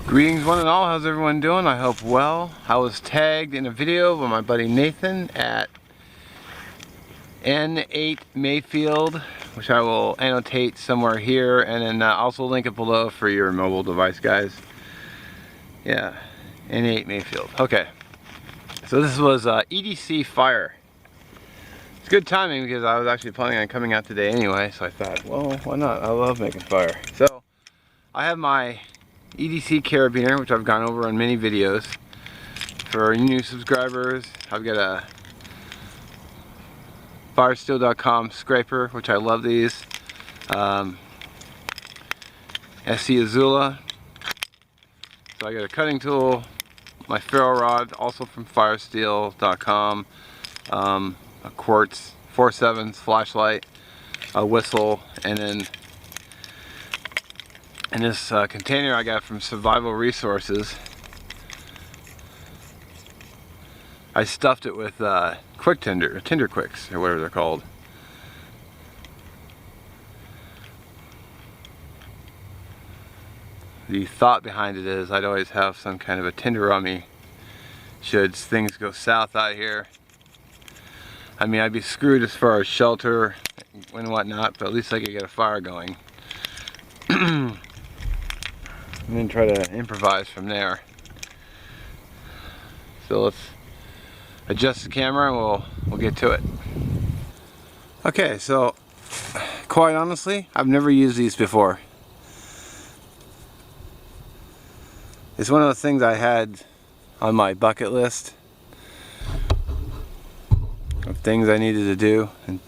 Greetings one and all, how's everyone doing? I hope well. I was tagged in a video by my buddy Nathan at N8 Mayfield, which I will annotate somewhere here, and then also link it below for your mobile device, guys. Yeah, N8 Mayfield. Okay, so this was EDC Fire. It's good timing because I was actually planning on coming out today anyway, so I thought, well, why not? I love making fire. So I have my EDC carabiner, which I've gone over on many videos. For new subscribers, I've got a firesteel.com scraper, which I love these. SC Azula. So I got a cutting tool, my ferro rod, also from firesteel.com, a quartz 4/7 flashlight, a whistle, and then in this container I got from Survival Resources, I stuffed it with quick tinder quicks, or whatever they're called. The thought behind it is I'd always have some kind of a tinder on me should things go south out here. I mean, I'd be screwed as far as shelter and whatnot, but at least I could get a fire going. And then try to improvise from there. So let's adjust the camera and we'll get to it. Okay, so quite honestly, I've never used these before. It's one of the things I had on my bucket list of things I needed to do, and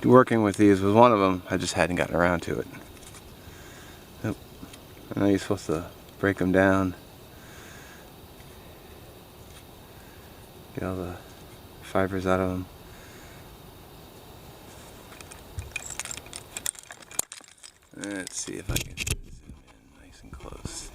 working with these was one of them. I just hadn't gotten around to it. I know you're supposed to break them down, get all the fibers out of them. Let's see if I can zoom in nice and close.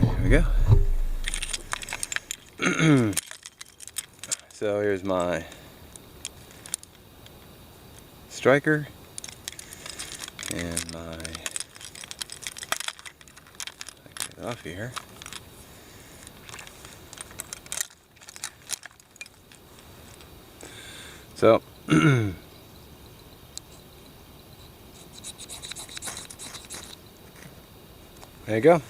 There we go. So here's my striker and my, get it off here. So there you go.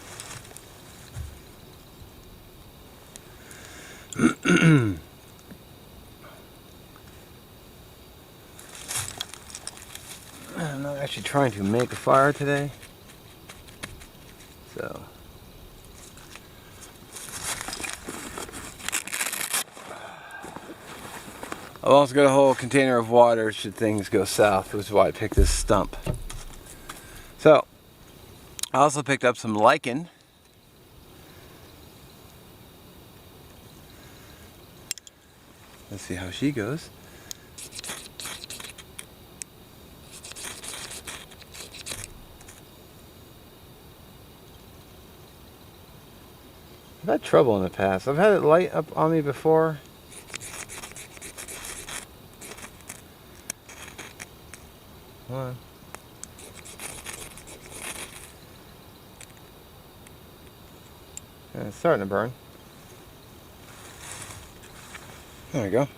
I'm not actually trying to make a fire today, so I've also got a whole container of water should things go south, which is why I picked this stump. So I also picked up some Lichen. Let's see how she goes. I've had trouble in the past. I've had it light up on me before. Hold on. Yeah, it's starting to burn. There we go.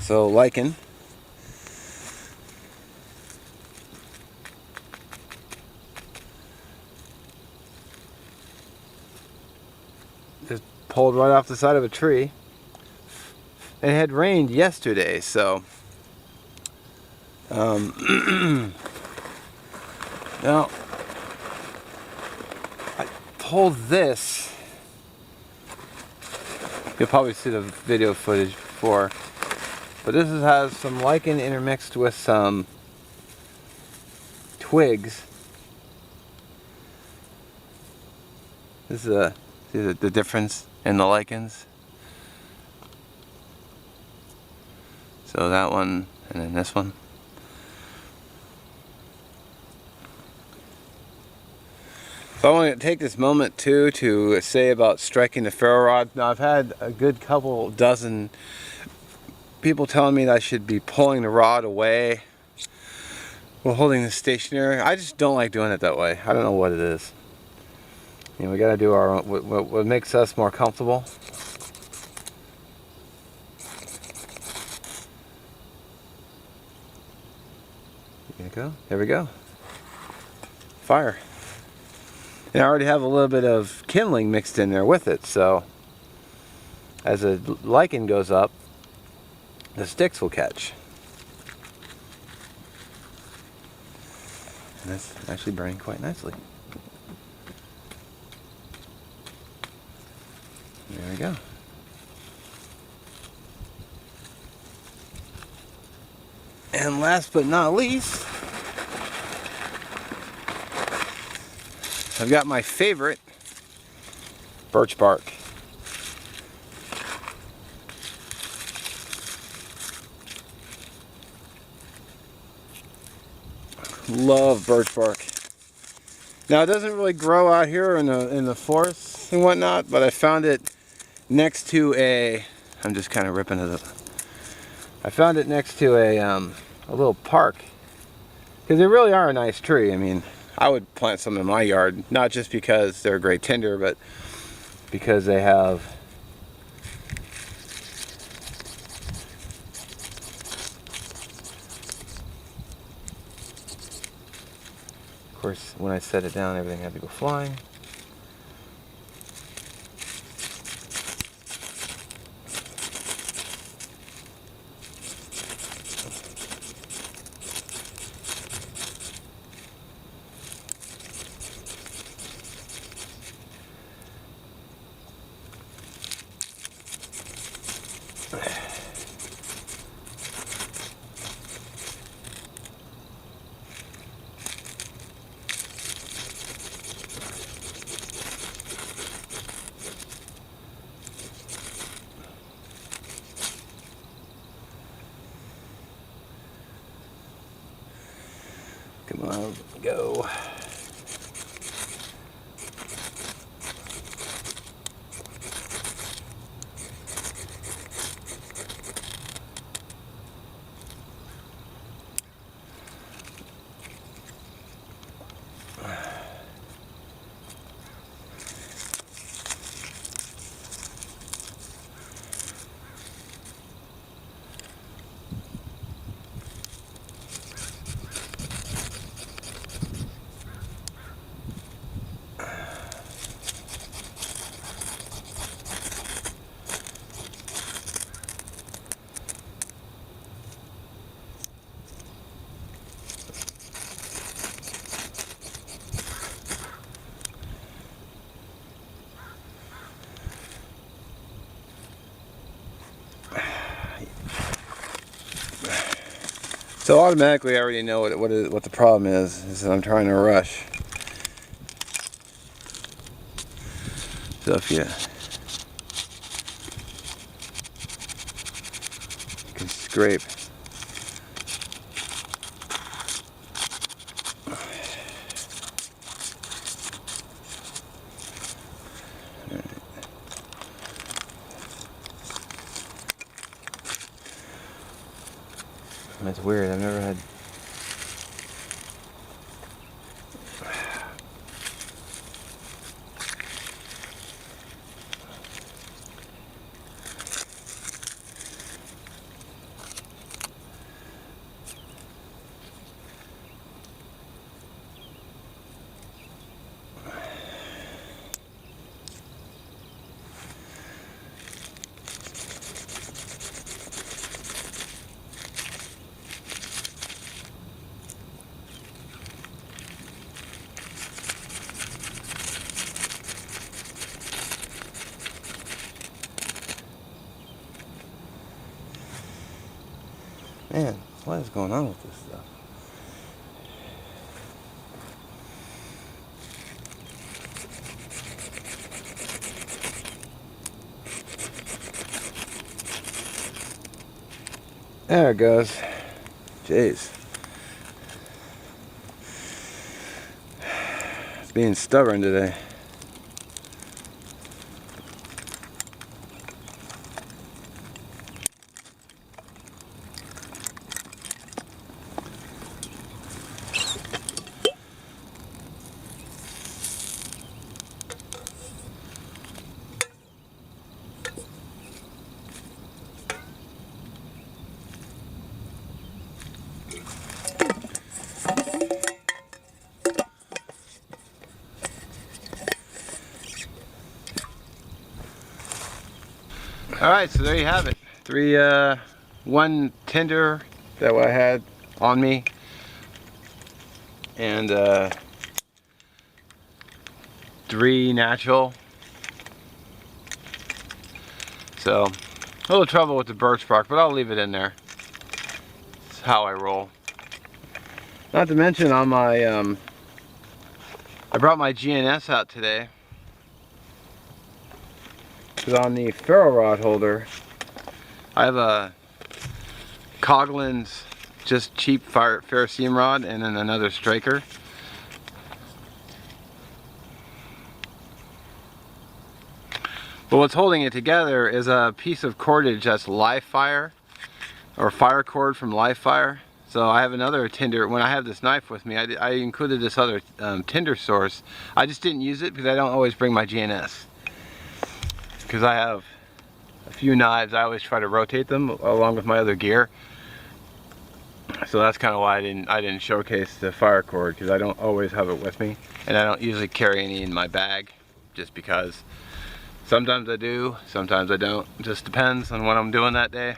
So Lycan. Just pulled right off the side of a tree. It had rained yesterday, so now I pulled this. You'll probably see the video footage before, but this has some lichen intermixed with some twigs. This is the difference in the lichens. So that one, and then this one. So I want to take this moment too to say about striking the ferro rod. Now I've had a good couple dozen people telling me that I should be pulling the rod away while holding this stationary. I just don't like doing it that way. I don't know what it is. You know, we got to do our own, what makes us more comfortable. There you go. There we go. Fire. And I already have a little bit of kindling mixed in there with it, so as the lichen goes up, the sticks will catch. And that's actually burning quite nicely. There we go. And last but not least, I've got my favorite birch bark. Love birch bark. Now it doesn't really grow out here in the forests and whatnot, but I found it next to a, I'm just kind of ripping it up. I found it next to a little park, because they really are a nice tree. I mean, I would plant some in my yard, not just because they're a great tinder, but because they have of course, when I set it down, everything had to go flying. Come on, go. So automatically I already know what the problem is that I'm trying to rush. So if you can scrape. That's weird, I've never had. Man, what is going on with this stuff? There it goes. Jeez. It's being stubborn today. Alright, so there you have it. One tinder that I had on me, and 3 natural. So, a little trouble with the birch bark, but I'll leave it in there. That's how I roll. Not to mention on my, I brought my GNS out today. Because on the ferro rod holder, I have a Coglin's just cheap ferrocerium rod and then another striker. But what's holding it together is a piece of cordage that's live fire, or fire cord from live fire. So I have another tinder. When I have this knife with me, I included this other tinder source. I just didn't use it because I don't always bring my GNS. Because I have a few knives, I always try to rotate them along with my other gear. So that's kind of why I didn't showcase the fire cord, because I don't always have it with me, and I don't usually carry any in my bag, just because sometimes I do, sometimes I don't. It just depends on what I'm doing that day.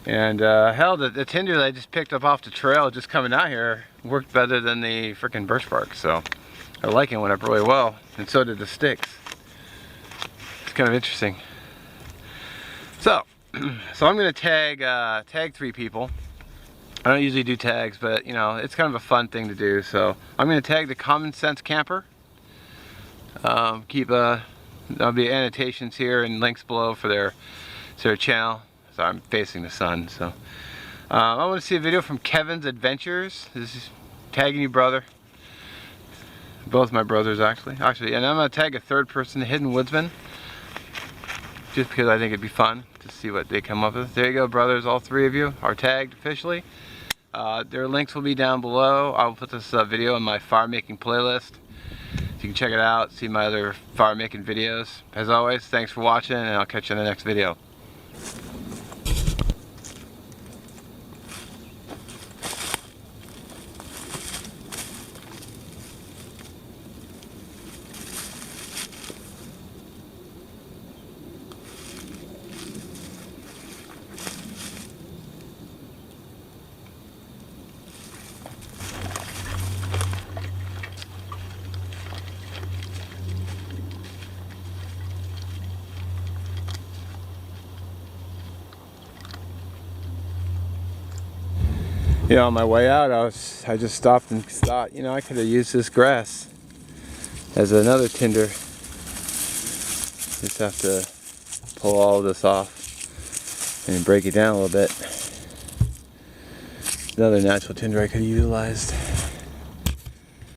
And hell, the tinder that I just picked up off the trail just coming out here worked better than the freaking birch bark. So the Lycan went up really well, and so did the sticks. Kind of interesting. So I'm gonna tag 3 people. I don't usually do tags, but you know, it's kind of a fun thing to do. So I'm gonna tag the Common Sense Camper. There'll be annotations here and links below for their channel. So I'm facing the sun. So I want to see a video from Kevin's Adventures. This is tagging you, brother. Both my brothers actually, and I'm gonna tag a 3rd person, Hidden Woodsman. Just because I think it'd be fun to see what they come up with. There you go, brothers. All 3 of you are tagged officially. Their links will be down below. I'll put this video in my fire making playlist. So you can check it out, see my other fire making videos. As always, thanks for watching, and I'll catch you in the next video. You know, on my way out, I just stopped and thought, you know, I could have used this grass as another tinder. Just have to pull all of this off and break it down a little bit. Another natural tinder I could have utilized.